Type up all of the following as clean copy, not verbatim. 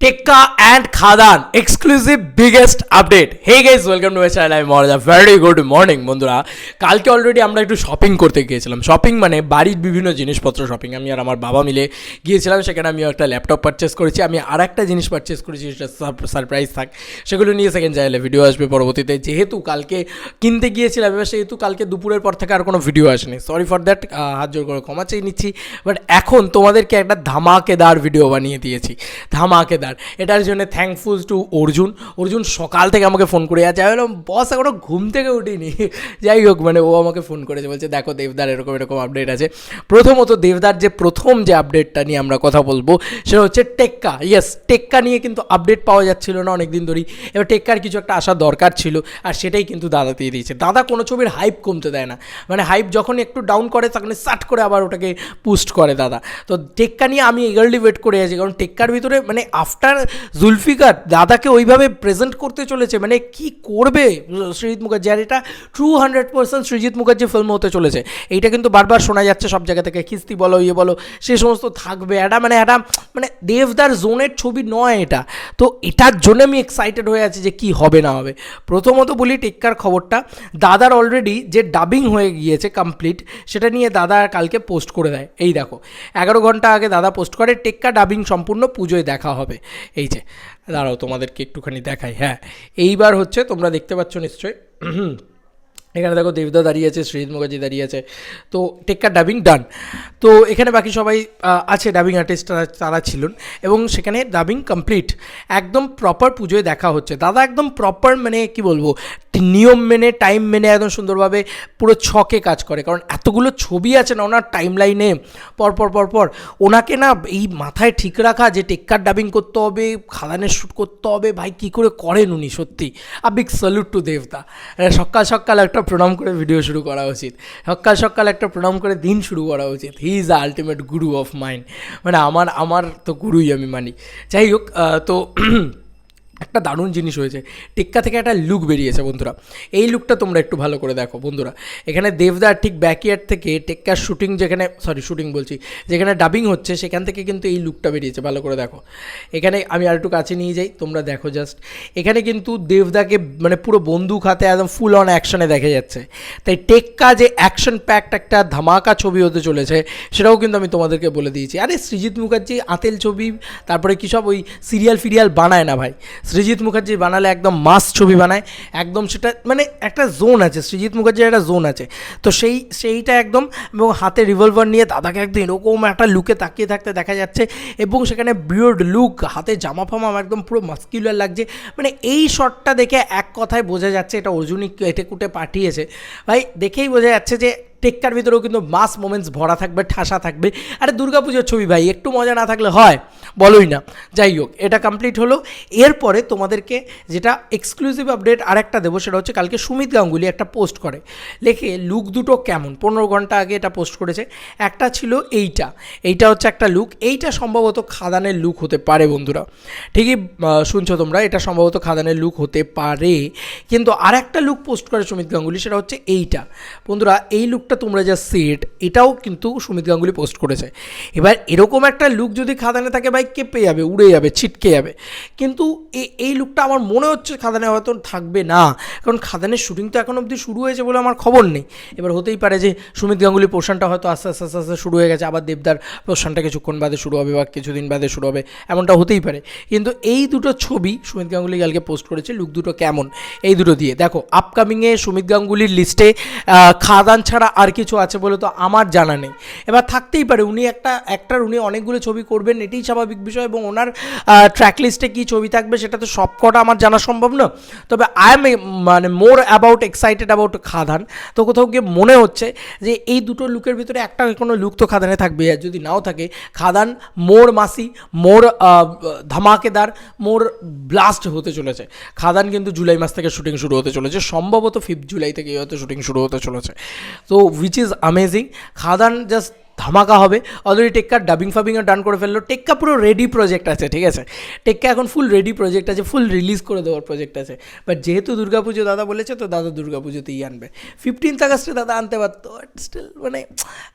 টেক্কা and Khadaan exclusive biggest update. Hey guys, welcome to my channel. আমি মর্জা। Very good morning বন্ধুরা। কালকে অলরেডি আমরা একটু শপিং করতে গিয়েছিলাম। শপিং মানে বাড়ির বিভিন্ন জিনিসপত্র শপিং। আমি আর আমার বাবা মিলে গিয়েছিলাম। সেখানে আমি একটা ল্যাপটপ পারচেস করেছি, আমি আর একটা জিনিস পারচেস করেছি, সেটা সারপ্রাইজ থাক। সেগুলো নিয়ে সেকেন্ড চ্যানেলে ভিডিও আসবে পরবর্তীতে। যেহেতু কালকে কিনতে গিয়েছিলাম, এবার সেহেতু কালকে দুপুরের পর থেকে আর কোনো ভিডিও আসেনি। সরি ফর দ্যাট, হাত জোর করে ক্ষমা চেয়ে নিচ্ছি। বাট এখন তোমাদেরকে একটা ধামাকেদার ভিডিও বানিয়ে দিয়েছি, ধামাকেদার। এটার জন্য থ্যাঙ্কফুল টু অর্জুন সকাল থেকে আমাকে ফোন করে যাচ্ছে। আমি বললাম বস এখনও ঘুম থেকে উঠিনি। যাই হোক, মানে ও আমাকে ফোন করেছে, বলছে দেখো দেবদার এরকম এরকম আপডেট আছে। প্রথমত দেবদার যে প্রথম যে আপডেটটা নিয়ে আমরা কথা বলবো সেটা হচ্ছে টেক্কা। ইয়েস, টেক্কা নিয়ে কিন্তু আপডেট পাওয়া যাচ্ছিল না অনেক দিন ধরেই। এবার টেক্কার কিছু একটা আসা দরকার ছিল, আর সেটাই কিন্তু দাদা দিয়ে দিয়েছে। দাদা কোনো ছবির হাইপ কমতে দেয় না, মানে হাইপ যখন একটু ডাউন করে তখন সাট করে আবার ওটাকে পুস্ট করে দাদা। তো টেক্কা নিয়ে আমি এগারলি ওয়েট করে আছি, কারণ টেক্কার ভিতরে মানে আফটার জুলফিকার দাদাকে ওইভাবে প্রেজেন্ট করতে চলেছে, মানে কি করবে সৃজিত মুখার্জি। আর এটা ট্রু 100% সৃজিত মুখার্জি ফিল্ম হতে চলেছে। এইটা কিন্তু বারবার শোনা যাচ্ছে সব জায়গা থেকে, খিস্তি বলো ইয়ে বলো সে সমস্ত থাকবে। এটা মানে দেবদার জোনের ছবি নয় এটা। তো এটার জন্য আমি এক্সাইটেড হয়ে আছি যে কি হবে না হবে। প্রথমত বলি টেক্কার খবরটা, দাদার অলরেডি যে ডাবিং হয়ে গিয়েছে কমপ্লিট, সেটা নিয়ে দাদা কালকে পোস্ট করে দেয়। এই দেখো 11 ঘন্টা আগে দাদা পোস্ট করে টেক্কা ডাবিং সম্পূর্ণ পুজোয় দেখা হবে। এই যে দাঁড়াও তোমাদেরকে একটুখানি দেখাই। হ্যাঁ, এইবার হচ্ছে তোমরা দেখতে পাচ্ছ নিশ্চয়ই। এখানে দেখো দেবদা দাঁড়িয়ে আছে, সৃজিত মুখার্জি দাঁড়িয়ে আছে। তো টেক্কার ডাবিং ডান। তো এখানে বাকি সবাই আছে, ডাবিং আর্টিস্ট তারা ছিলেন, এবং সেখানে ডাবিং কমপ্লিট। একদম প্রপার পুজোয় দেখা হচ্ছে। দাদা একদম প্রপার, মানে কি বলবো, নিয়ম মেনে টাইম মেনে একদম সুন্দরভাবে পুরো ছকে কাজ করে। কারণ এতগুলো ছবি আছে না ওনার টাইম লাইনে পরপর ওনাকে না এই মাথায় ঠিক রাখা যে টেক্কার ডাবিং করতে হবে, খাদানের শ্যুট করতে হবে, ভাই কী করে করেন উনি, সত্যি আ বিগ স্যালুট টু দেবদা। সকাল একটা প্রণাম করে ভিডিও শুরু করা উচিত, সকাল একটা প্রণাম করে দিন শুরু করা উচিত। He is the ultimate Guru of mind, মানে আমার তো গুরুই আমি মানি। যাই হোক, তো একটা দারুণ জিনিস হয়েছে, টেক্কা থেকে একটা লুক বেরিয়েছে বন্ধুরা। এই লুকটা তোমরা একটু ভালো করে দেখো বন্ধুরা। এখানে দেবদার ঠিক ব্যাকইয়ার্ড থেকে টেক্কার যেখানে ডাবিং হচ্ছে সেখান থেকে কিন্তু এই লুকটা বেরিয়েছে, ভালো করে দেখো। এখানে আমি আর একটু কাছে নিয়ে যাই, তোমরা দেখো জাস্ট। এখানে কিন্তু দেবদাকে মানে পুরো বন্দুক হাতে একদম ফুল অন অ্যাকশনে দেখা যাচ্ছে। তাই টেক্কা যে অ্যাকশন প্যাকড একটা ধামাকা ছবি হতে চলেছে সেটাও কিন্তু আমি তোমাদেরকে বলে দিয়েছি। আরে সৃজিত মুখার্জি আতেল ছবি, তারপরে কী সব ওই সিরিয়াল বানায় না ভাই। সৃজিত মুখার্জি বানালে একদম মাস ছবি বানায়, একদম সেটা মানে একটা জোন আছে, সৃজিত মুখার্জির একটা জোন আছে। তো সেইটা একদম, এবং হাতে রিভলভার নিয়ে দাদাকে একদম এরকম একটা লুকে তাকিয়ে থাকতে দেখা যাচ্ছে, এবং সেখানে বিয়ার্ড লুক, হাতে জামা ফামা একদম পুরো মাস্কিউলার লাগছে। মানে এই শটটা দেখে এক কথায় বোঝা যাচ্ছে এটা অর্জুনই কেটে কুটে পাঠিয়েছে ভাই। দেখেই বোঝা যাচ্ছে যে টেক্কার ভিতরেও কিন্তু মাস মোমেন্টস ভরা থাকবে, ঠাসা থাকবে। আরে দুর্গাপুজোর ছবি ভাই, একটু মজা না থাকলে হয়, বলোই না। যাই হোক, এটা কমপ্লিট হলো। এরপরে তোমাদেরকে যেটা এক্সক্লুসিভ আপডেট আরেকটা দেবো, সেটা হচ্ছে কালকে সুমিত গাঙ্গুলি একটা পোস্ট করে, লেখে লুক দুটো কেমন। 15 ঘন্টা আগে এটা পোস্ট করেছে। একটা ছিল এইটা হচ্ছে একটা লুক, এইটা সম্ভবত খাদানের লুক হতে পারে বন্ধুরা। ঠিকই শুনছো তোমরা, এটা সম্ভবত খাদানের লুক হতে পারে। কিন্তু আর একটা লুক পোস্ট করে সুমিত গাঙ্গুলি, সেটা হচ্ছে এইটা বন্ধুরা। এই লুকটা তোমরা যা সেট, এটাও কিন্তু সুমিত গাঙ্গুলি পোস্ট করেছে। এবার এরকম একটা লুক যদি খাদানে থাকে ভাই, কেঁপে যাবে, উড়ে যাবে, ছিটকে যাবে। কিন্তু এই লুকটা আমার মনে হচ্ছে খাদানে হয়তো থাকবে না, কারণ খাদানের শুটিং তো এখন অবধি শুরু হয়েছে বলে আমার খবর নেই। এবার হতেই পারে যে সুমিত গাঙ্গুলির পোর্শনটা হয়তো আস্তে আস্তে শুরু হয়ে গেছে, আবার দেবদার পোর্শনটা কিছুক্ষণ বাদে শুরু হবে বা কিছুদিন বাদে শুরু হবে, এমনটা হতেই পারে। কিন্তু এই দুটো ছবি সুমিত গাঙ্গুলি কালকে পোস্ট করেছে, লুক দুটো কেমন এই দুটো দিয়ে দেখো। আপকামিংয়ে সুমিত গাঙ্গুলির লিস্টে খাদান ছাড়া আর কিছু আছে বলে তো আমার জানা নেই। এবার থাকতেই পারে, উনি উনি অনেকগুলো ছবি করবেন, এটাই স্বাভাবিক বিষয়, এবং ওনার ট্র্যাক লিস্টে কী ছবি থাকবে সেটা তো সব কটা আমার জানা সম্ভব না। তবে আই এম মানে মোর এক্সাইটেড অ্যাবাউট খাদান। তো কোথাও গিয়ে মনে হচ্ছে যে এই দুটো লুকের ভিতরে একটা কোনো লুক তো খাদানে থাকবে, আর যদি নাও থাকে খাদান মোর মাসি, মোর ধামাকেদার, মোর ব্লাস্ট হতে চলেছে। খাদান কিন্তু জুলাই মাস থেকে শুটিং শুরু হতে চলেছে, সম্ভবত 5 জুলাই থেকে হয়তো শুটিং শুরু হতে চলেছে। তো which is amazing. Khadaan just ধামাকা হবে। অলরেডি টেক্কার ডাবিং ফাবিংও ডান করে ফেললো, টেক্কা পুরো রেডি প্রজেক্ট আছে, ঠিক আছে, টেক্কা এখন ফুল রেডি প্রজেক্ট আছে, ফুল রিলিজ করে দেওয়ার প্রজেক্ট আছে। বাট যেহেতু দুর্গাপুজো দাদা বলেছে, তো দাদা দুর্গাপুজোতেই আনবে। 15th আগস্টে দাদা আনতে পারতো, স্টিল মানে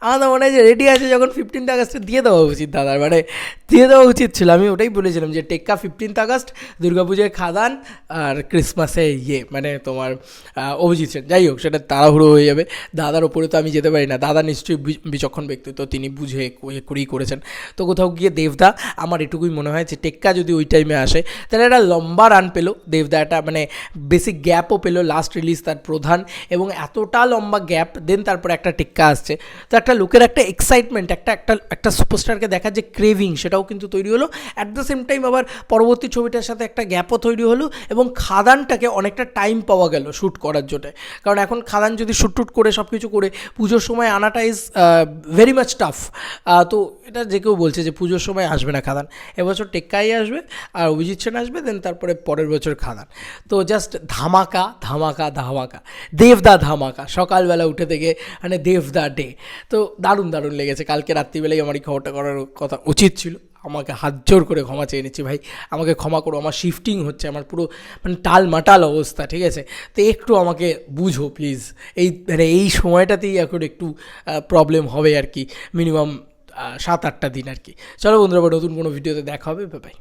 আমাদের মনে হয় যে রেডি আছে যখন 15th আগস্টে দিয়ে দেওয়া উচিত দাদার, মানে দিয়ে দেওয়া উচিত ছিল। আমি ওটাই বলেছিলাম যে টেক্কা 15th আগস্ট, দুর্গাপুজোয় খাদান, আর ক্রিসমাসে মানে তোমার অভিজিৎ সেন। যাই হোক, সেটা তাড়াহুড়ো হয়ে যাবে, দাদার ওপরে তো আমি যেতে পারি না, দাদা নিশ্চয়ই বিচক্ষণ ব্যক্তি, তো তিনি বুঝে করেই করেছেন। তো কোথাও গিয়ে দেবদা, আমার এটুকুই মনে হয় যে টেক্কা যদি ওই টাইমে আসে তাহলে একটা লম্বা রান পেলো দেবদা, একটা মানে বেসিক গ্যাপও পেলো, লাস্ট রিলিজ তার প্রধান, এবং এতটা লম্বা গ্যাপ, দেন তারপরে একটা টেক্কা আসছে, তো একটা লোকের একটা এক্সাইটমেন্ট, একটা সুপারস্টারকে দেখার যে ক্রেভিং, সেটাও কিন্তু তৈরি হলো। অ্যাট দ্য সেম টাইম আবার পরবর্তী ছবিটার সাথে একটা গ্যাপও তৈরি হলো, এবং খাদানটাকে অনেকটা টাইম পাওয়া গেল শ্যুট করার জন্য। কারণ এখন খাদান যদি শ্যুট করে সব কিছু করে পুজোর সময় আনাটা ইজ ভেরি মাচ টাফ। তো এটা যে কেউ বলছে যে পুজোর সময় আসবে না খাদান, এবছর টেক্কাই আসবে আর অভিজিৎ সেন আসবে, দেন তারপরে পরের বছর খাদান। তো জাস্ট ধামাকা ধামাকা ধামাকা, দেবদা ধামাকা, সকালবেলা উঠে থেকে মানে দেবদা ডে। তো দারুণ দারুণ লেগেছে। কালকে রাত্রিবেলায় আমার এই খবরটা করার কথা উচিত ছিল, আমাকে হাত জোর করে ক্ষমা চেয়ে নিচ্ছি ভাই, আমাকে ক্ষমা করো, আমার শিফটিং হচ্ছে, আমার পুরো মানে টালমাটাল অবস্থা, ঠিক আছে, তো একটু আমাকে বুঝো প্লিজ। এই সময়টাতেই এখন একটু প্রবলেম হবে আর কি, মিনিমাম 7-8টা দিন আর কি। চলো বন্ধুরা, নতুন কোনো ভিডিওতে দেখা হবে, বাই বাই।